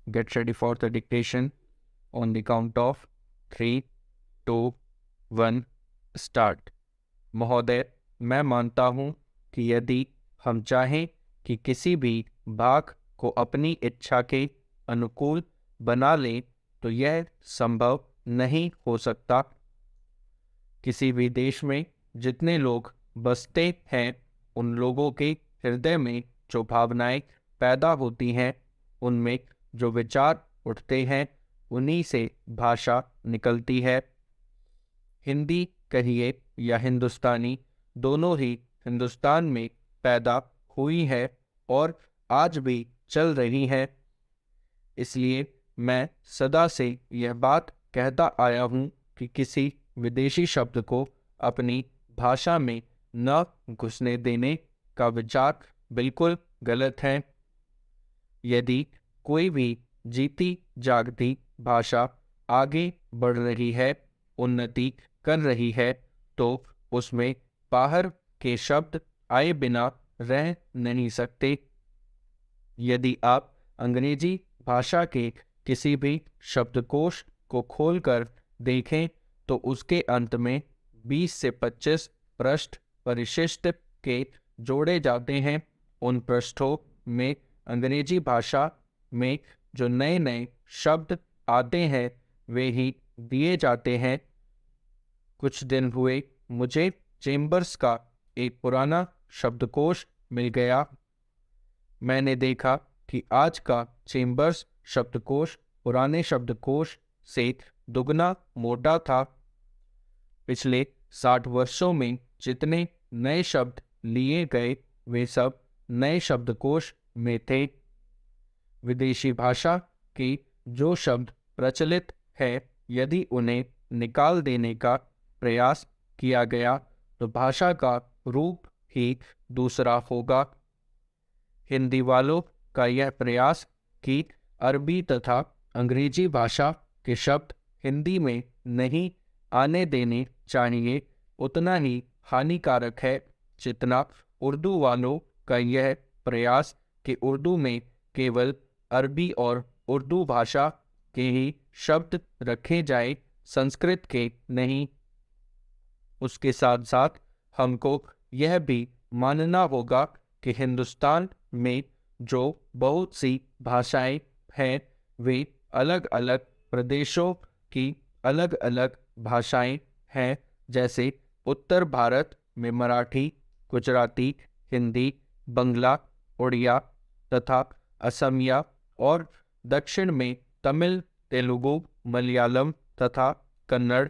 Get ready for the dictation on the count of 3, 2, 1, start. महोदय, मैं मानता हूँ कि यदि हम चाहें कि किसी भी भाग को अपनी इच्छा के अनुकूल बना लें तो यह संभव नहीं हो सकता। किसी भी देश में जितने लोग बसते हैं उन लोगों के हृदय में जो भावनाएं पैदा होती हैं, उनमें जो विचार उठते हैं, उन्हीं से भाषा निकलती है। हिंदी कहिए या हिंदुस्तानी, दोनों ही हिंदुस्तान में पैदा हुई है और आज भी चल रही है। इसलिए मैं सदा से यह बात कहता आया हूँ कि किसी विदेशी शब्द को अपनी भाषा में न घुसने देने का विचार बिल्कुल गलत है। यदि कोई भी जीती जागती भाषा आगे बढ़ रही है, उन्नति कर रही है, तो उसमें बाहर के शब्द आए बिना रह नहीं सकते। यदि आप अंग्रेजी भाषा के किसी भी शब्दकोश को खोलकर देखें तो उसके अंत में 20 से 25 पृष्ठ परिशिष्ट के जोड़े जाते हैं। उन पृष्ठों में अंग्रेजी भाषा में जो नए नए शब्द आते हैं वे ही दिए जाते हैं। कुछ दिन हुए मुझे चेम्बर्स का एक पुराना शब्दकोश मिल गया। मैंने देखा कि आज का चेम्बर्स शब्दकोश पुराने शब्दकोश से दुगना मोटा था। पिछले 60 वर्षों में जितने नए शब्द लिए गए वे सब नए शब्दकोश में थे। विदेशी भाषा के जो शब्द प्रचलित है, यदि उन्हें निकाल देने का प्रयास किया गया तो भाषा का रूप ही दूसरा होगा। हिंदी वालों का यह प्रयास कि अरबी तथा अंग्रेजी भाषा के शब्द हिंदी में नहीं आने देने चाहिए, उतना ही हानिकारक है जितना उर्दू वालों का यह प्रयास कि उर्दू में केवल अरबी और उर्दू भाषा के ही शब्द रखे जाए, संस्कृत के नहीं। उसके साथ साथ हमको यह भी मानना होगा कि हिंदुस्तान में जो बहुत सी भाषाएं हैं वे अलग अलग प्रदेशों की अलग अलग भाषाएं हैं। जैसे उत्तर भारत में मराठी, गुजराती, हिंदी, बंगला, उड़िया तथा असमिया और दक्षिण में तमिल, तेलुगु, मलयालम तथा कन्नड़।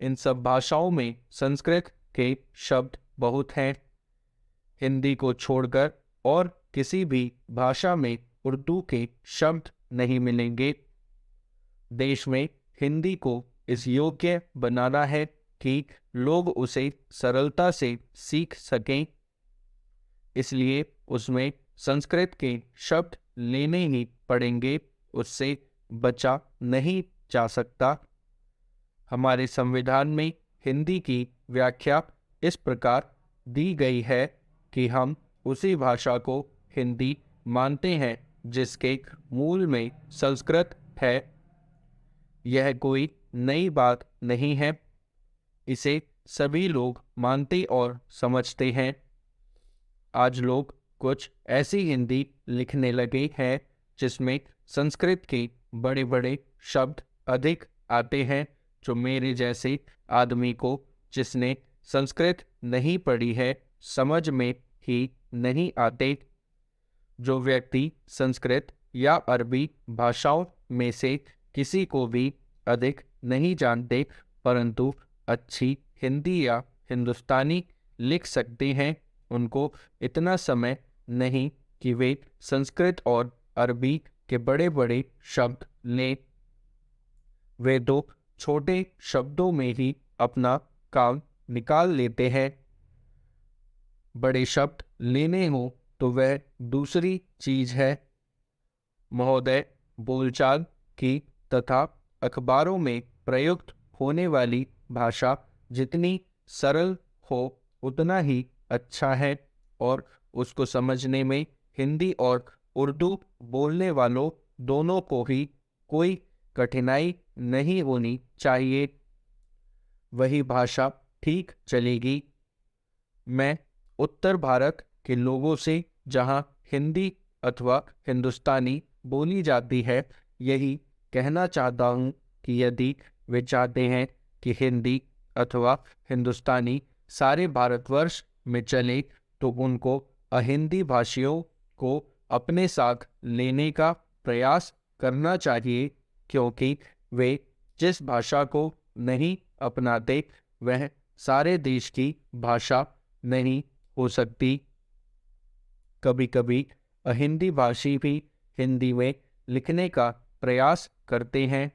इन सब भाषाओं में संस्कृत के शब्द बहुत हैं। हिंदी को छोड़कर और किसी भी भाषा में उर्दू के शब्द नहीं मिलेंगे। देश में हिंदी को इस योग्य बनाना है कि लोग उसे सरलता से सीख सकें, इसलिए उसमें संस्कृत के शब्द लेने ही पड़ेंगे, उससे बचा नहीं जा सकता। हमारे संविधान में हिंदी की व्याख्या इस प्रकार दी गई है कि हम उसी भाषा को हिंदी मानते हैं जिसके मूल में संस्कृत है। यह कोई नई बात नहीं है, इसे सभी लोग मानते और समझते हैं। आज लोग कुछ ऐसी हिंदी लिखने लगे हैं जिसमें संस्कृत के बड़े बड़े शब्द अधिक आते हैं, जो मेरे जैसे आदमी को जिसने संस्कृत नहीं पढ़ी है समझ में ही नहीं आते। जो व्यक्ति संस्कृत या अरबी भाषाओं में से किसी को भी अधिक नहीं जानते परंतु अच्छी हिंदी या हिंदुस्तानी लिख सकते हैं, उनको इतना समय नहीं कि वे संस्कृत और अरबी के बड़े बड़े शब्द लें। वे दो छोटे शब्दों में ही अपना काम निकाल लेते हैं। बड़े शब्द लेने हो तो वह दूसरी चीज है। महोदय, बोलचाल की तथा अखबारों में प्रयुक्त होने वाली भाषा जितनी सरल हो उतना ही अच्छा है और उसको समझने में हिंदी और उर्दू बोलने वालों दोनों को ही कोई कठिनाई नहीं होनी चाहिए, वही भाषा ठीक चलेगी। मैं उत्तर भारत के लोगों से जहाँ हिंदी अथवा हिंदुस्तानी बोली जाती है, यही कहना चाहता हूँ कि यदि वे चाहते हैं कि हिंदी अथवा हिंदुस्तानी सारे भारतवर्ष में चले, तो उनको अहिंदी भाषियों को अपने साथ लेने का प्रयास करना चाहिए, क्योंकि वे जिस भाषा को नहीं अपनाते वह सारे देश की भाषा नहीं हो सकती। कभी कभी अहिंदी भाषी भी हिंदी में लिखने का प्रयास करते हैं।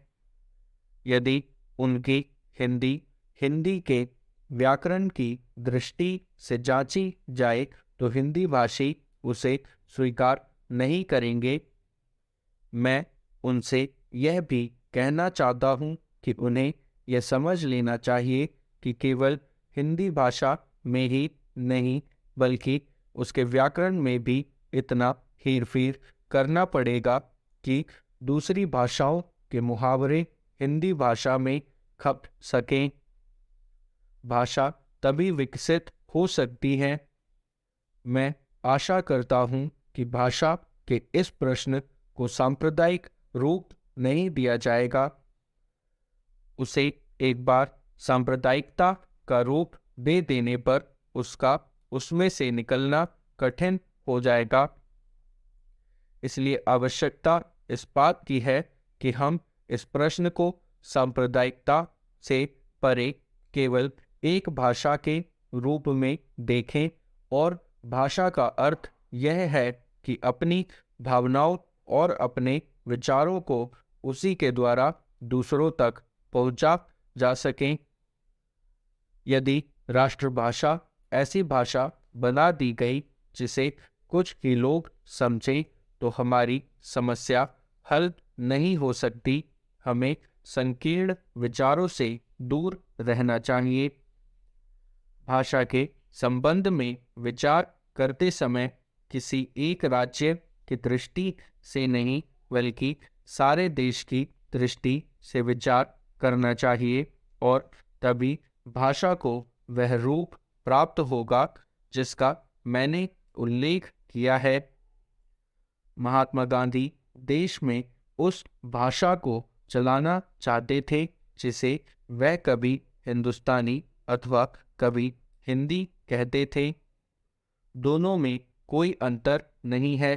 यदि उनकी हिंदी के व्याकरण की दृष्टि से जांची जाए तो हिंदी भाषी उसे स्वीकार नहीं करेंगे। मैं उनसे यह भी कहना चाहता हूँ कि उन्हें यह समझ लेना चाहिए कि केवल हिंदी भाषा में ही नहीं बल्कि उसके व्याकरण में भी इतना हेरफेर करना पड़ेगा कि दूसरी भाषाओं के मुहावरे हिंदी भाषा में खप सकें। भाषा तभी विकसित हो सकती है। मैं आशा करता हूँ कि भाषा के इस प्रश्न को सांप्रदायिक रूप नहीं दिया जाएगा। उसे एक बार सांप्रदायिकता का रूप दे देने पर उसमें से निकलना कठिन हो जाएगा। इसलिए आवश्यकता इस बात की है कि हम इस प्रश्न को सांप्रदायिकता से परे केवल एक भाषा के रूप में देखें, और भाषा का अर्थ यह है कि अपनी भावनाओं और अपने विचारों को उसी के द्वारा दूसरों तक पहुंचा जा सकें। यदि राष्ट्रभाषा ऐसी भाषा बना दी गई जिसे कुछ ही लोग समझें, तो हमारी समस्या हल नहीं हो सकती। हमें संकीर्ण विचारों से दूर रहना चाहिए। भाषा के संबंध में विचार करते समय किसी एक राज्य की दृष्टि से नहीं बल्कि सारे देश की दृष्टि से विचार करना चाहिए, और तभी भाषा को वह रूप प्राप्त होगा जिसका मैंने उल्लेख किया है। महात्मा गांधी देश में उस भाषा को चलाना चाहते थे जिसे वह कभी हिंदुस्तानी अथवा कभी हिंदी कहते थे। दोनों में कोई अंतर नहीं है।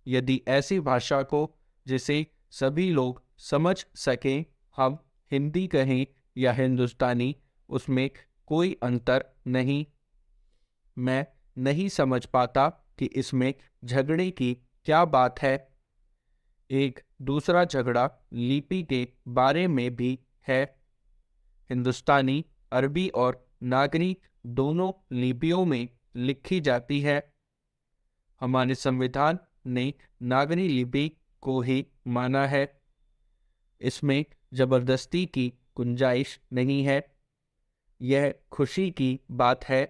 यदि ऐसी भाषा को जिसे सभी लोग समझ सकें हम हिंदी कहें या हिंदुस्तानी, उसमें कोई अंतर नहीं। मैं नहीं समझ पाता कि इसमें झगड़े की क्या बात है। एक दूसरा झगड़ा लिपि के बारे में भी है। हिंदुस्तानी अरबी और नागरी दोनों लिपियों में लिखी जाती है। हमारे संविधान ने नागरी लिपि को ही माना है। इसमें जबरदस्ती की गुंजाइश नहीं है। यह खुशी की बात है।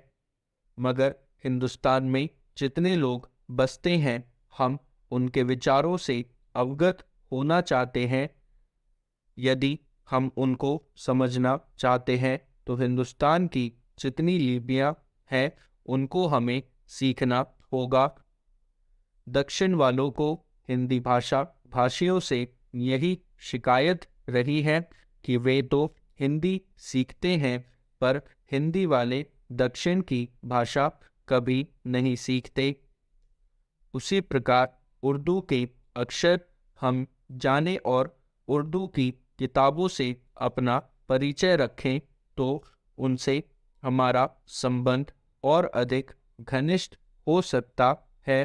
मगर हिंदुस्तान में जितने लोग बसते हैं, हम उनके विचारों से अवगत होना चाहते हैं। यदि हम उनको समझना चाहते हैं तो हिंदुस्तान की जितनी लिपियां हैं उनको हमें सीखना होगा। दक्षिण वालों को हिंदी भाषियों से यही शिकायत रही है कि वे तो हिंदी सीखते हैं पर हिंदी वाले दक्षिण की भाषा कभी नहीं सीखते। उसी प्रकार उर्दू के अक्षर हम जाने और उर्दू की किताबों से अपना परिचय रखें तो उनसे हमारा संबंध और अधिक घनिष्ठ हो सकता है।